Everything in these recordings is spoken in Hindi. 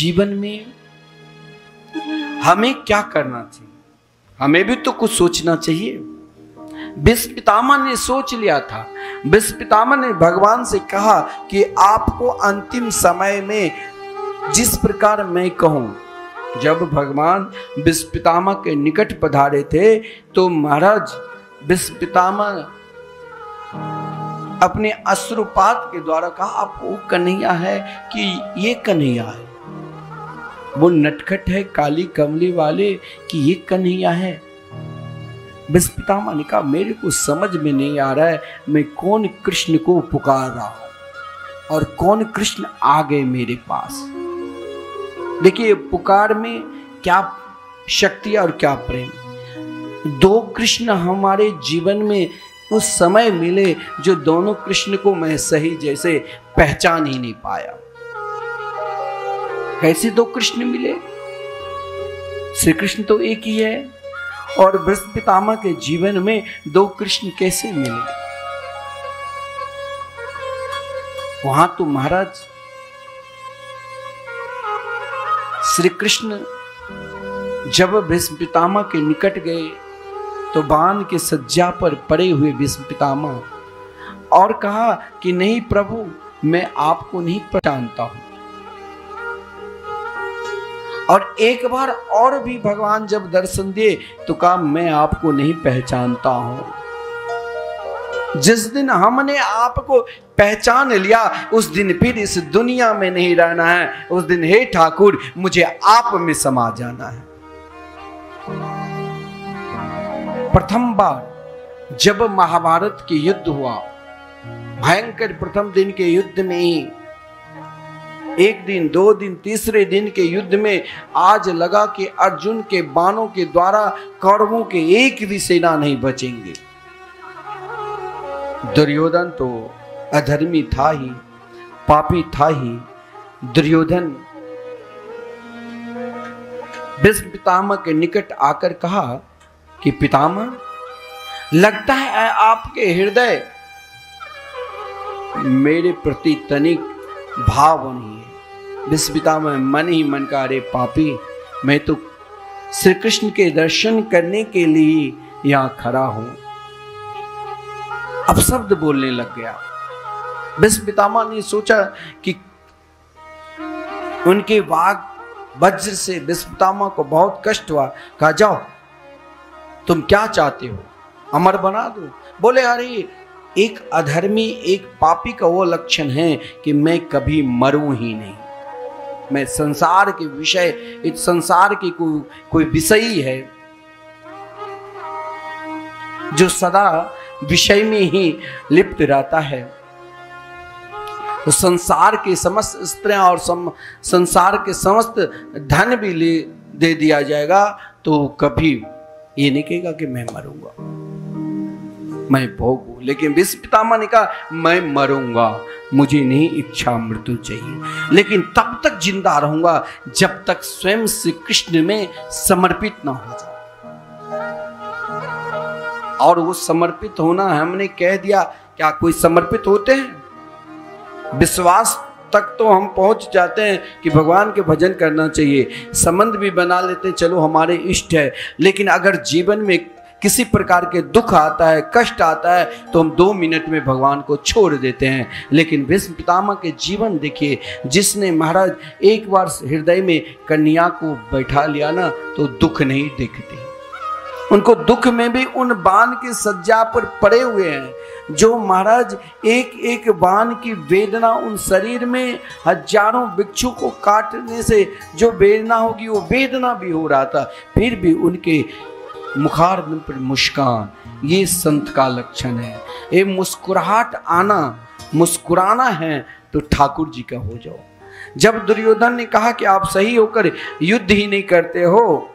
जीवन में हमें क्या करना चाहिए, हमें भी तो कुछ सोचना चाहिए। भीष्म पितामह ने सोच लिया था। भीष्म पितामह ने भगवान से कहा कि आपको अंतिम समय में जिस प्रकार मैं कहूं। जब भगवान भीष्म पितामह के निकट पधारे थे तो महाराज भीष्म पितामह अपने अश्रुपात के द्वारा कहा, आप वो कन्हैया है कि ये कन्हैया है, वो नटखट है काली कमली वाले कि ये कन्हैया है। भीष्म पितामह ने कहा, मेरे को समझ में नहीं आ रहा है मैं कौन कृष्ण को पुकार रहा हूं और कौन कृष्ण आ गए मेरे पास। देखिए पुकार में क्या शक्ति और क्या प्रेम। दो कृष्ण हमारे जीवन में उस समय मिले जो दोनों कृष्ण को मैं सही जैसे पहचान ही नहीं पाया। कैसे दो कृष्ण मिले? श्री कृष्ण तो एक ही है और भीष्म पितामह के जीवन में दो कृष्ण कैसे मिले? वहां तो महाराज श्री कृष्ण जब भीष्म पितामह के निकट गए तो बाण के सज्जा पर पड़े हुए भीष्म पितामह और कहा कि नहीं प्रभु, मैं आपको नहीं पहचानता हूं। और एक बार और भी भगवान जब दर्शन दिए तो कहा, मैं आपको नहीं पहचानता हूं। जिस दिन हमने आपको पहचान लिया उस दिन फिर इस दुनिया में नहीं रहना है। उस दिन हे ठाकुर मुझे आप में समा जाना है। प्रथम बार जब महाभारत के युद्ध हुआ, भयंकर प्रथम दिन के युद्ध में ही एक दिन, दो दिन, तीसरे दिन के युद्ध में आज लगा कि अर्जुन के बाणों के द्वारा कौरवों के एक भी सेना नहीं बचेंगे। दुर्योधन तो अधर्मी था ही, पापी था ही। दुर्योधन भीष्म पितामह के निकट आकर कहा कि पितामह, लगता है आपके हृदय मेरे प्रति तनिक भाव नहीं है। भीष्म पितामह मन ही मन का, अरे पापी, मैं तो श्री कृष्ण के दर्शन करने के लिए यहां खड़ा हूं। अब शब्द बोलने लग गया। भीष्म पितामह ने सोचा कि उनके वाग वज्र से भीष्म पितामह को बहुत कष्ट हुआ। कहा, जाओ तुम क्या चाहते हो, अमर बना दो। बोले, अरे एक अधर्मी, एक पापी का वो लक्षण है कि मैं कभी मरूं ही नहीं। मैं संसार के विषय, इस संसार की कोई विषयी है जो सदा विषय में ही लिप्त रहता है। तो संसार के समस्त स्त्रियां और संसार के समस्त धन भी दे दिया जाएगा तो कभी ये नहीं कहेगा कि मैं मरूंगा, मैं भोगूं। लेकिन भीष्म पितामह ने कहा, मैं मरूंगा, मुझे नहीं इच्छा मृत्यु चाहिए, लेकिन तब तक जिंदा रहूंगा जब तक स्वयं श्री कृष्ण में समर्पित ना हो जाए। और वो समर्पित होना हमने कह दिया, क्या कोई समर्पित होते हैं? विश्वास तक तो हम पहुंच जाते हैं कि भगवान के भजन करना चाहिए, संबंध भी बना लेते हैं, चलो हमारे इष्ट है। लेकिन अगर जीवन में किसी प्रकार के दुख आता है, कष्ट आता है, तो हम 2 मिनट में भगवान को छोड़ देते हैं। लेकिन भीष्म पितामह के जीवन देखिए, जिसने महाराज एक बार हृदय में कन्या को बैठा लिया ना तो दुख नहीं दिखते। उनको दुख में भी उन बाण के सज्जा पर पड़े हुए हैं। जो महाराज एक एक बाण की वेदना, उन शरीर में हजारों वृक्षों को काटने से जो वेदना होगी वो वेदना भी हो रहा था, फिर भी उनके मुखारविंद पर मुस्कान, ये संत का लक्षण है। ये मुस्कुराहट आना, मुस्कुराना है तो ठाकुर जी का हो जाओ। जब दुर्योधन ने कहा कि आप सही होकर युद्ध ही नहीं करते हो,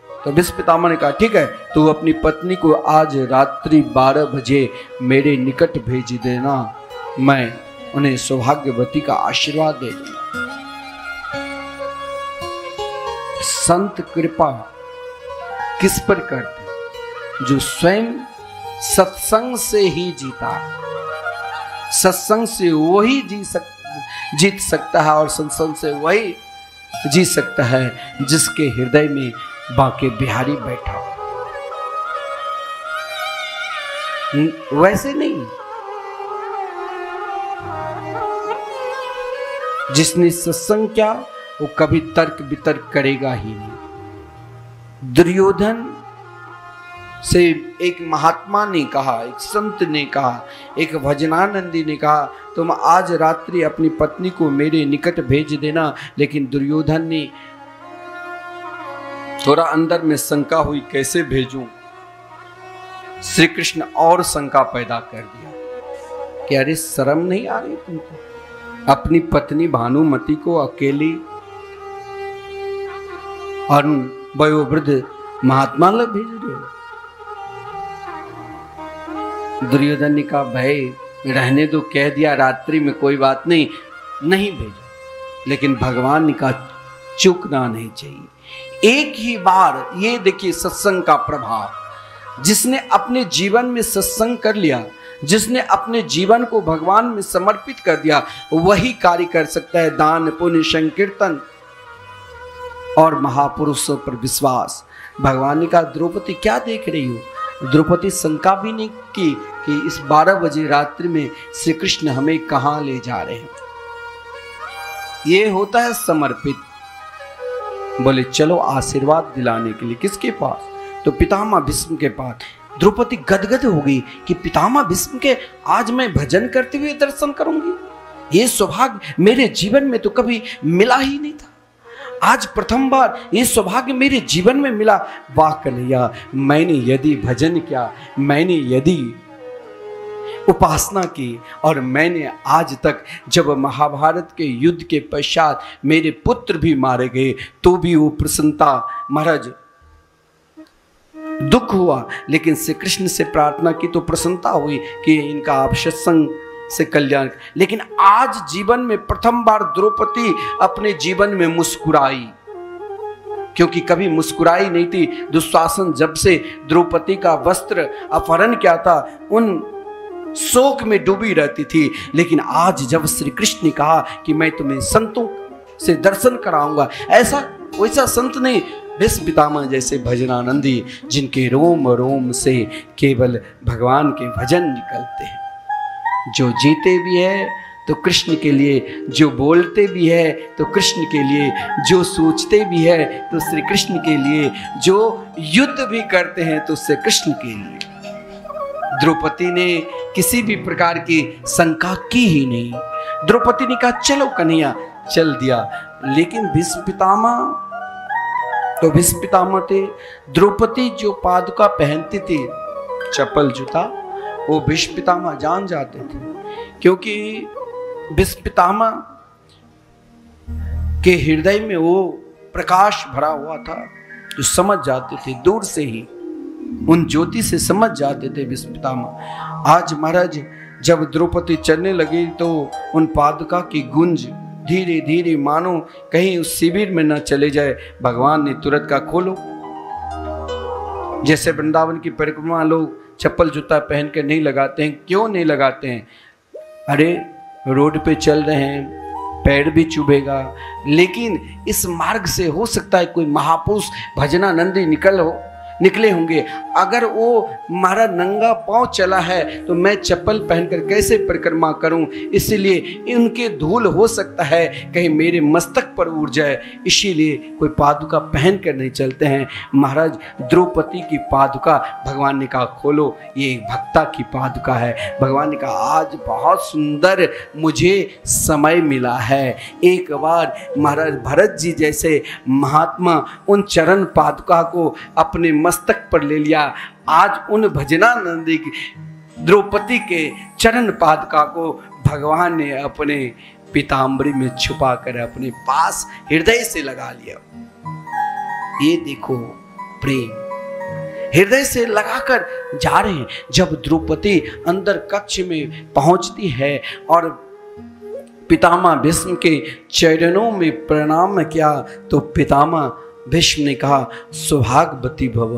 तो भीष्म पितामह ने कहा, ठीक है, तू अपनी पत्नी को आज रात्रि 12 बजे मेरे निकट भेज देना, मैं उन्हें सौभाग्यवती का आशीर्वाद दे दूंगा। संत कृपा किस पर करते हैं? जो स्वयं सत्संग से ही जीता है। सत्संग से वही जीत सकता है और सत्संग से वही जी सकता है जिसके हृदय में बांके बिहारी बैठा हो। वैसे नहीं, जिसने सत्संग किया वो कभी तर्क वितर्क करेगा ही नहीं। दुर्योधन से एक महात्मा ने कहा, एक संत ने कहा, एक भजनानंदी ने कहा, तुम आज रात्रि अपनी पत्नी को मेरे निकट भेज देना। लेकिन दुर्योधन ने थोड़ा अंदर में शंका हुई, कैसे भेजूं? श्री कृष्ण और शंका पैदा कर दिया कि अरे शर्म नहीं आ रही तुमको? अपनी पत्नी भानुमति को अकेली और वयोवृद्ध महात्मा लोग भेज रहे हो? दुर्योधन ने कहा, भाई रहने दो, कह दिया रात्रि में, कोई बात नहीं, नहीं भेजो। लेकिन भगवान ने कहा चूकना नहीं चाहिए। एक ही बार, ये देखिए सत्संग का प्रभाव। जिसने अपने जीवन में सत्संग कर लिया, जिसने अपने जीवन को भगवान में समर्पित कर दिया, वही कार्य कर सकता है। दान, पुण्य, संकीर्तन और महापुरुषों पर विश्वास। भगवान ने कहा, द्रौपदी क्या देख रही हो? द्रौपदी शंका भी नहीं की कि इस 12 बजे रात्रि में श्री कृष्ण हमें कहां ले जा रहे हैं। ये होता है समर्पित। बोले चलो आशीर्वाद दिलाने के लिए। किसके पास? तो पितामह भीष्म के पास। द्रौपदी गदगद हो गई कि पितामह भीष्म के आज मैं भजन करते हुए दर्शन करूंगी। ये सौभाग्य मेरे जीवन में तो कभी मिला ही नहीं था। आज प्रथम बार ये सौभाग्य मेरे जीवन में मिला। वाह कन्हैया, मैंने यदि भजन किया, मैंने यदि उपासना की, और मैंने आज तक जब महाभारत के युद्ध के पश्चात मेरे पुत्र भी मारे गए तो भी वो प्रसन्नता, महाराज दुख हुआ, लेकिन श्री कृष्ण से प्रार्थना की तो प्रसन्नता हुई कि इनका आप सत्संग से कल्याण। लेकिन आज जीवन में प्रथम बार द्रौपदी अपने जीवन में मुस्कुराई, क्योंकि कभी मुस्कुराई नहीं थी। दुशासन जब से द्रौपदी का वस्त्र अपहरण किया था, उन शोक में डूबी रहती थी। लेकिन आज जब श्री कृष्ण ने कहा कि मैं तुम्हें संतों से दर्शन कराऊंगा, ऐसा वैसा संत नहीं, भीष्म पितामह जैसे भजनानंदी, जिनके रोम रोम से केवल भगवान के भजन निकलते हैं। जो जीते भी है तो कृष्ण के लिए, जो बोलते भी है तो कृष्ण के लिए, जो सोचते भी है तो श्री कृष्ण के लिए, जो युद्ध भी करते हैं तो श्री कृष्ण के लिए। द्रौपदी ने किसी भी प्रकार की शंका की ही नहीं। द्रौपदी ने कहा चलो कन्हैया, चल दिया। लेकिन भीष्म पितामह तो भीष्म पितामह थे। द्रौपदी जो पादुका पहनती थी, चप्पल जूता, वो भीष्म पितामह जान जाते थे, क्योंकि भीष्म पितामह के हृदय में वो प्रकाश भरा हुआ था, जो समझ जाते थे दूर से ही, उन ज्योति से समझ जाते थे भीष्म पितामह। आज महाराज जब द्रौपदी चलने लगी तो उन पादुका की गुंज धीरे धीरे मानो कहीं उस शिविर में न चले जाए, भगवान ने तुरंत का खोलो। जैसे वृंदावन की परिक्रमा लोग चप्पल जूता पहन कर नहीं लगाते हैं। क्यों नहीं लगाते हैं? अरे रोड पे चल रहे हैं, पैर भी चुभेगा। लेकिन इस मार्ग से हो सकता है कोई महापुरुष भजनानंदी निकले होंगे। अगर वो हमारा नंगा पांव चला है तो मैं चप्पल पहनकर कैसे परिक्रमा करूं? इसलिए उनके धूल हो सकता है कहीं मेरे मस्तक पर उड़ जाए, इसीलिए कोई पादुका पहन कर नहीं चलते हैं। महाराज द्रौपदी की पादुका भगवान ने कहा खोलो, ये एक भक्ता की पादुका है। भगवान ने कहा आज बहुत सुंदर मुझे समय मिला है, एक बार महाराज भरत जी जैसे महात्मा उन चरण पादुका को अपने मस्तक पर ले लिया। आज उन भजनानंदी की द्रौपदी के चरण पादुका को भगवान ने अपने पीताम्बरी में छुपा कर अपने पास हृदय से लगा लिया। ये देखो प्रेम, हृदय से लगाकर जा रहे हैं। जब द्रौपदी अंदर कक्ष में पहुंचती है और पितामह भीष्म के चरणों में प्रणाम किया तो पितामह भीष्म ने कहा सौभाग्यवती भव,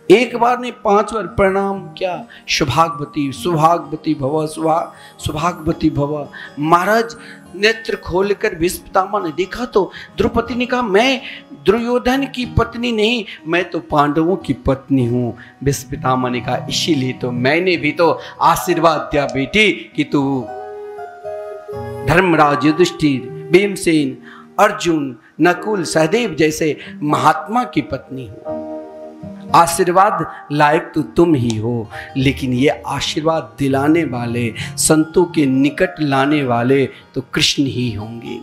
एक बार नहीं 5 बार प्रणाम क्या, सुभागवती सुभागवती भव सुभागवती भव। महाराज नेत्र खोलकर भीष्म पितामह ने देखा तो द्रौपदी ने कहा मैं दुर्योधन की पत्नी नहीं, मैं तो पांडवों की पत्नी हूँ। भीष्म पितामह ने कहा इसीलिए तो मैंने भी तो आशीर्वाद दिया बेटी कि तू धर्मराज, युधिष्ठिर, भीमसेन, अर्जुन, नकुल, सहदेव जैसे महात्मा की पत्नी हो। आशीर्वाद लायक तो तुम ही हो, लेकिन ये आशीर्वाद दिलाने वाले, संतों के निकट लाने वाले तो कृष्ण ही होंगे।